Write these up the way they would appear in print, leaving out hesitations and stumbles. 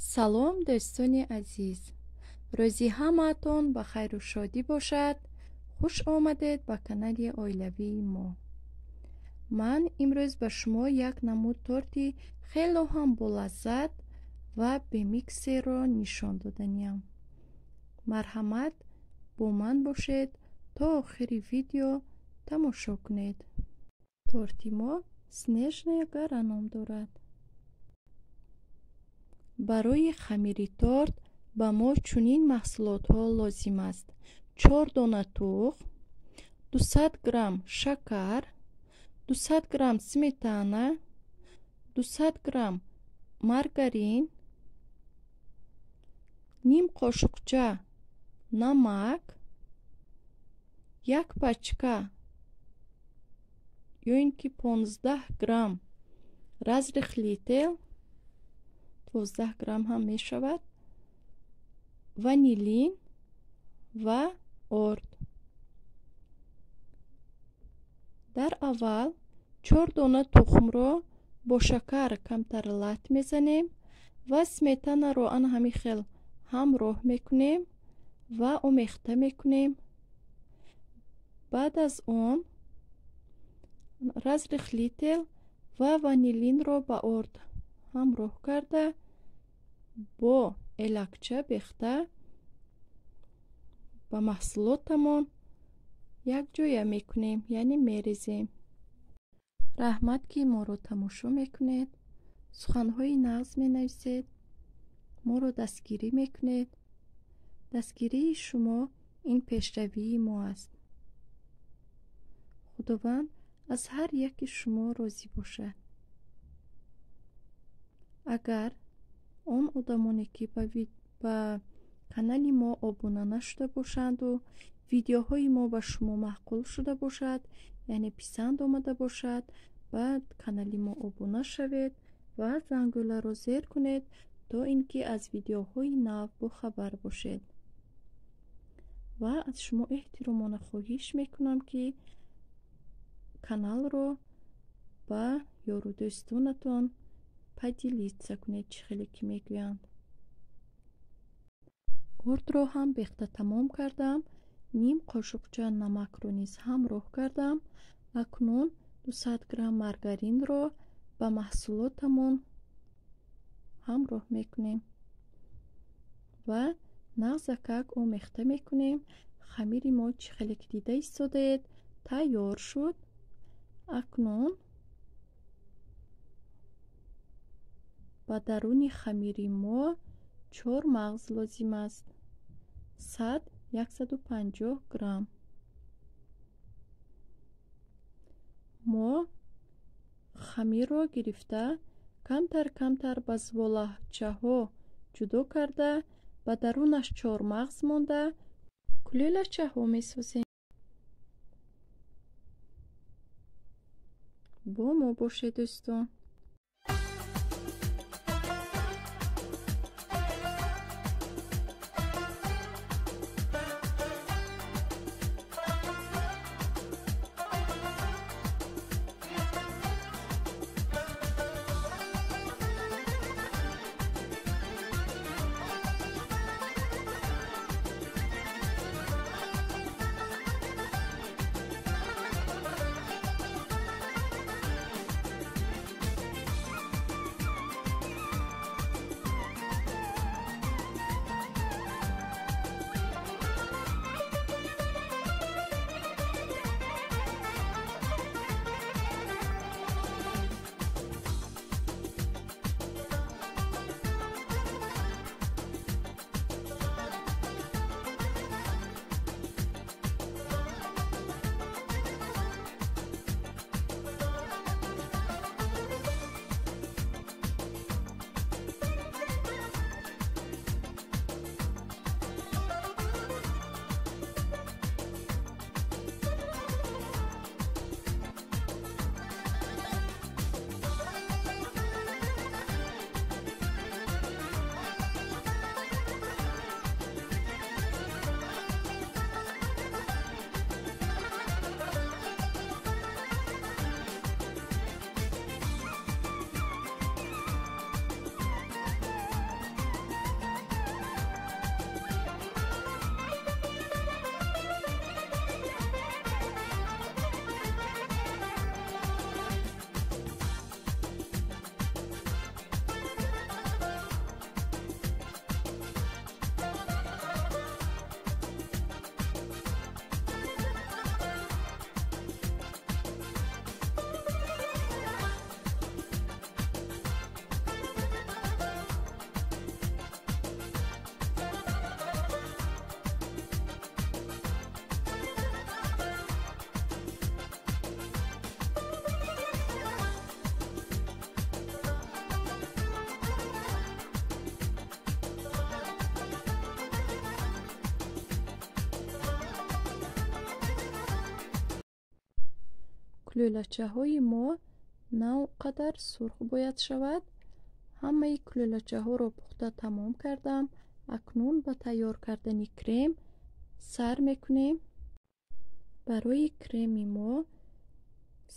салом дӯстони азиз, рӯзи ҳамаатон ба хайру шодӣ бошад. хуш омадед ба канали оилавии мо. ман имрӯз ба шумо як намуд торти хело ҳам болаззат ва бемиксеро нишон доданиям. марҳамат бо ман бошед то охири видео тамошо кунед. торти мо снежная гора ном дорад. барои хамири торт ба мо чунин маҳсулотҳо лозим аст: 4 дона тухм, 200 грамм шакар, 200 грамм сметана, 200 грамм маргарин, ним қошуқча намак, як пачка ё ин ки 15 грамм разрихлӣ тел, 12 грамм ҳам мешавад, ванилин ва орд. дар аввал 4 дона тухмро бо шакар камтар лат мезанем ва сметанаро ан ҳамин хел ҳамроҳ мекунем ва омехта мекунем. баъд аз он разрихлӣ тел ва ванилинро ба орд ҳамроҳ карда бо элакча бехта ба маҳсулотамон якҷоя мекунем, яъне мерезем. раҳмат ки моро тамошо мекунед, суханҳои нағз менависед, моро дастгирӣ мекунед. дастгирии шумо ин пешравии мо аст. худованд аз ҳар яки шумо розӣ бошад. агар он одамоне ки ба канали мо обуна нашуда бошанду видеоҳои мо ба шумо маъқул шуда бошад, яъне писанд омада бошад, ба канали мо обуна шавед ва зангӯларо зер кунед, то ин ки аз видеоҳои нав бохабар бошед. ва аз шумо эҳтиромона хоҳиш мекунам ки каналро ба ёру дӯстонатон падилитса кунед, чӣ хеле ки мегӯянд. ордро ҳам бехта тамом кардам, ним қошуқча намакро низ ҳамроҳ кардам. акнун 200 грамм маргаринро ба маҳсулотамон ҳамроҳ мекунем ва нағзакак омехта мекунем. хамири мо чӣ хеле ки дида истодаед тайёр шуд. акнун ба даруни хамири мо 4 мағз лозим аст, 100-150 грамм. мо хамирро гирифта камтар камтар ба зволаҳчаҳо ҷудо карда ба дарунаш 4 мағз монда кулелачаҳо месозем. бо мо бошед дӯстон. кулӯлачаҳои мо навқадар сурх бояд шавад. ҳамаи кулӯлачаҳоро пухта тамом кардам. акнун ба тайёр кардани крем сар мекунем. барои креми мо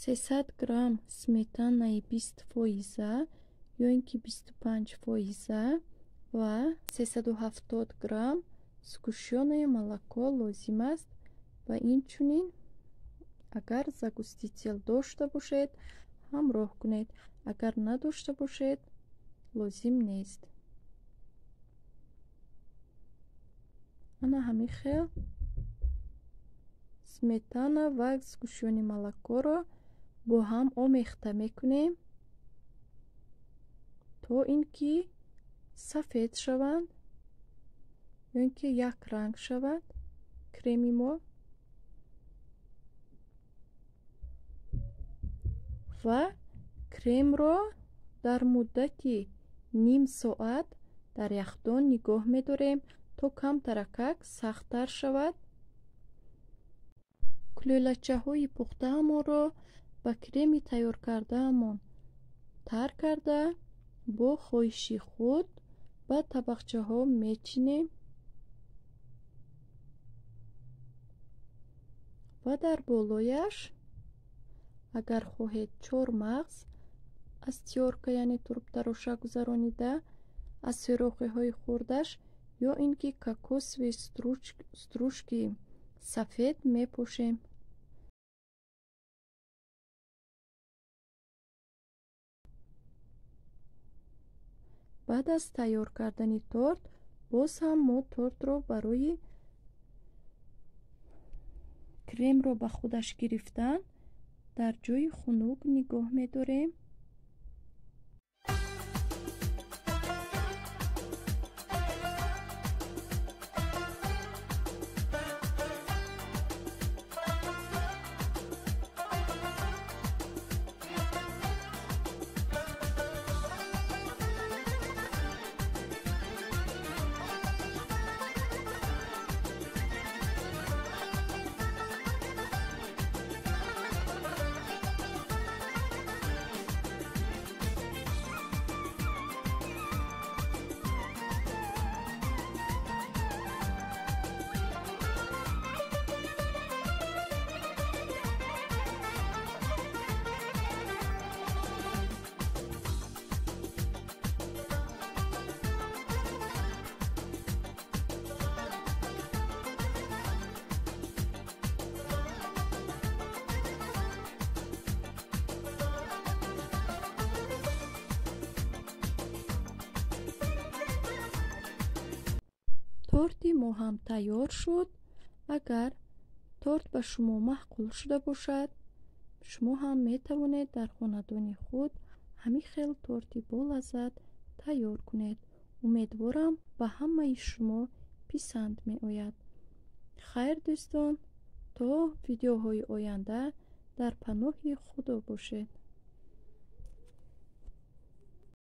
300 грамм сметанаи 20% ё ин ки 25% ва 370 грамм сгущёное молоко лозим аст. ва инчунин агар загустител дошта бошед ҳамроҳ кунед, агар надошта бошед лозим нест. ана ҳамин хел сметана ва сгущёни молокоро бо ҳам омехта мекунем то ин ки сафед шаванд ё ин ки як ранг шавад креми мо. ва кремро дар муддати ним соат дар яхдон нигоҳ медорем то камтаракак сахттар шавад. кулӯлачаҳои пухтаамонро ба креми тайёр кардаамон тар карда бо хоҳиши худ ба табақчаҳо мечинем ва дар болояш агар хоҳед чормағз аз тёрка яъне турбтароша гузаронида аз сӯрохиҳои хурдаш ё ин ки кокосови стружки сафед мепошем. баъд аз тайёр кардани торт боз ҳам мо тортро барои кремро ба худаш гирифтан дар ҷои хунук нигоҳ медорем. торти мо ҳам тайёр шуд. агар торт ба шумо маъқул шуда бошад шумо ҳам метавонед дар хонадони худ ҳамин хел торти болаззат тайёр кунед. умедворам ба ҳамаи шумо писанд меояд. хайр дӯстон, то видеоҳои оянда дар паноҳи худо бошед.